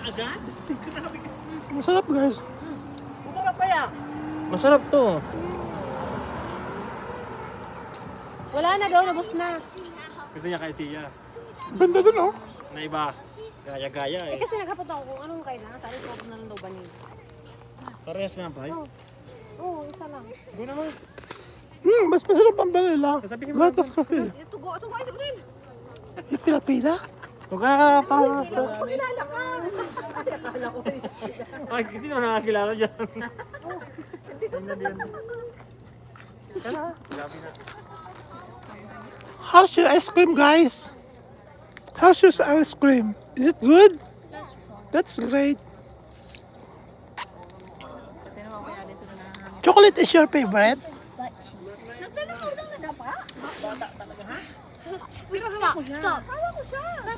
agad? Masarap guys. Masarap pa yan. Masarap to. Wala na daw, nabos na. Gusto niya kay Sia. Ganda dun oh. Na iba. Gaya-gaya Eh eh. kasi nagkapunta ako kung anong kailangan. Sabi ko na lang daw ba niya. Parehas na ang price. Oo, isa lang. Doon naman. Mas masarap ang vanilla. Sabihin mo Lot of coffee. Ito go, sa wais ulit. Pila-pila. Huwag ka parang... Kilala ka. Ay, akala ko eh. Ay, kasi naman nakakilala dyan. How's your ice cream guys? How's your ice cream? Is it good? That's great. Pati naman kaya din sila na. Chocolate is your favorite? Stop, stop.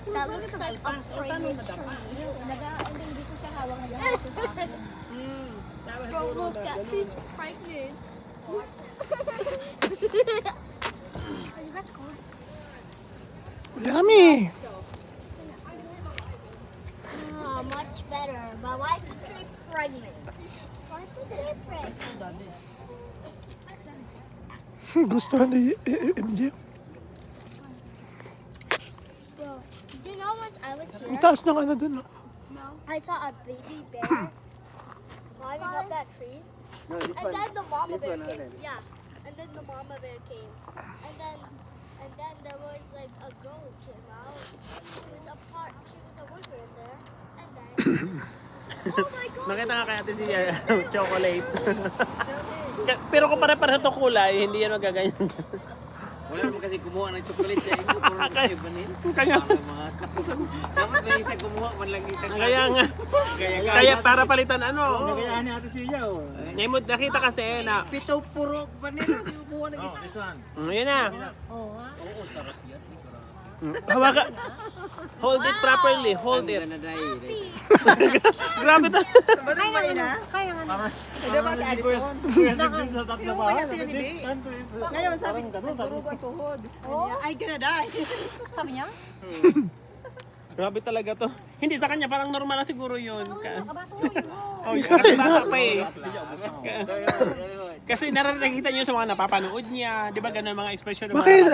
That looks like a pregnant tree. Bro, look, that tree's pregnant. Are you guys cold? Yummy. Oh, much better. But why is the tree pregnant? Why is the tree pregnant? Gusto ni MJ. Bro, did you know once I was Ang here, taas ng ano dun. Oh. I saw a baby bear climbing up that tree? And then the mama bear came. Yeah. And then the mama bear came. And then there was like a girl who came out. She was a worker in there. And then oh my god. Nakita nga kaya si chocolate. Pero kung pare-pareho to kulay, hindi yan magaganyan. Wala naman kasi kumuha ng chocolate sa inyo. Puro nagsibanin. Kaya Dapat may isa kumuha man lang isa. kaya nga. Kaya para palitan ano. Nagayahan ni Ate Sia. Ngayon nakita kasi na. Pito puro ba nila? Kumuha ng isa. This one. Yun na. Oo nga. Oo, sarap yan. Hawakan. Hold it properly. Hold it. Nanay. Grabe to. Ba't ang mali na? Kaya nga. Hindi ba si Addison? Yung kaya si Nibi. Ngayon sabi, nagdurugo ang tuhod. Ay, gonna die. Sabi niya? Grabe talaga to. Hindi sa kanya parang normal na siguro yun. Kabato yun. Oh, Kasi bata pa eh. Kasi nakikita niyo sa mga napapanood niya. Di ba ganun ang mga expression ng mga Bakit?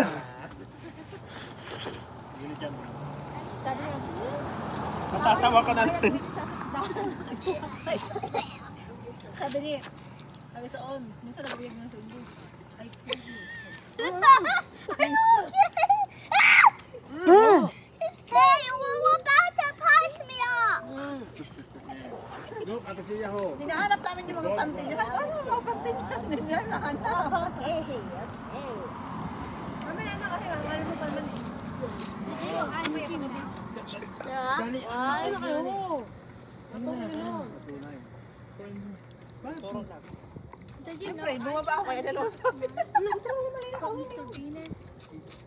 Sabi niya, Matatawa ka na. sabi niya, sabi sa on, minsan nabiyag ng sundo. Ay, Hey, you were about to push me up. Look, Ate Sia ho. Hinahanap namin yung mga panty niya. Ano mga panty niya? Hinahanap. Okay, okay. mamaya na kasi ano mo pa naman eh. Yeah. Ay, nakayo. Siyempre, bumaba ako kaya dalawa sa Mr. Venus.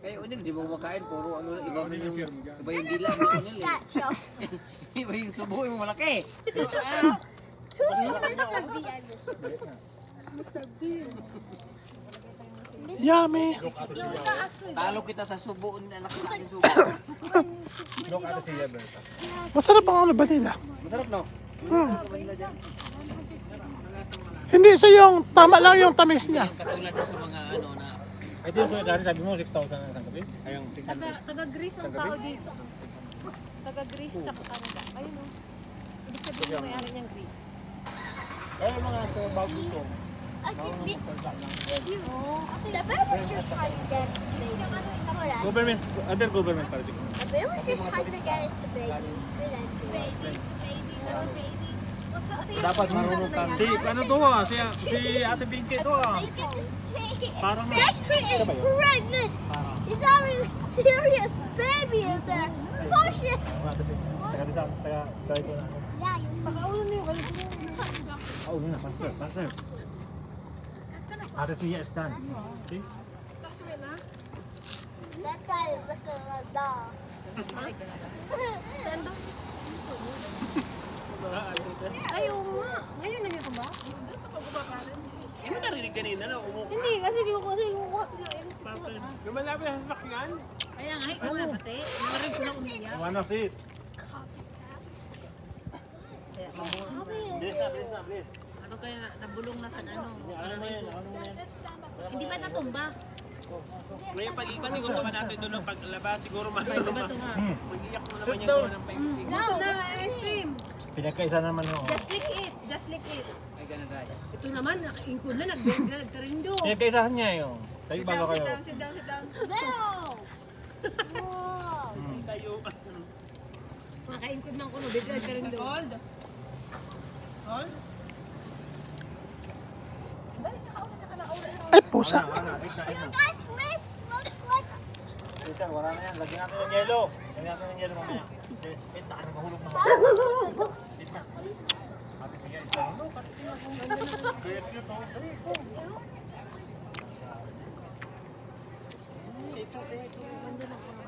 Kaya unin, di mo makain. Puro ano, iba mo yung iba yung dila. Watch that show. Iba yung subo yung malaki. Mr. Bean. Yummy. Talo kita sa subo. Anak sa akin subo. Masarap ang ano vanilla. Masarap no? Hindi sa yung tama lang yung tamis niya. Katulad mo sa mga ano na. Ay, di so dati sabi mo 6,000 ang isang gabi? Ayong 600. Taga-Greece ang tao dito. Taga-Greece tsaka Canada. Ayun o. Ibig sabihin may-ari niyang Greece. Ay, mga ito, bago ito. The bear was just trying to get its baby. Hold on. Government, under government pala siguro. The bear was just trying to get its baby. Baby, little baby. Dapat marunong ka. Si, ano to si Ate Pinky to Parang This tree is pregnant. He's having a serious baby in there. Push it. Taga ito na. Yeah, you Pakaulan niyo. Oh, na, faster. Ate Sia is done. See? That guy is looking like a dog. Ay, oo nga. Ngayon na nito ba? Hindi mo narinig kanina na umuha. Hindi, kasi kinukuha. Lumalapit ang sasakyan. Kaya nga, ikaw na pati. Narinig ko na umiyak. One of it. Kaya mabuhay. Bilis na, bilis na, bilis. Ano kaya nabulong na sa ano? Ano mo yan, ano mo yan. Hindi ba natumba? Ngayon pag-ikot-ikot naman natin doon ng paglabas, siguro Diba ito nga? mag-iyak mo naman yung doon ng paikot-ikot. No, na ice cream. Pinagkaisa naman ho. Just lick it. Just lick it. Ay, ganun tayo. Ito naman, naka-ingkod na, nagkarindo. Pinagkaisahan niya yun. Tayo bago kayo. Sit down, sit down. No! Whoa! Tayo. Naka-ingkod ng kuno, nagkarindo. Hold. Ay, pusa. You guys lips looks like Peter, wala na yan. Lagyan natin ng yelo. Lagyan natin ng yelo mamaya. Wait na, mahulog na. Wait na. Pati siya isa. Pati siya. Kaya cute oh. Dali, go. It's okay.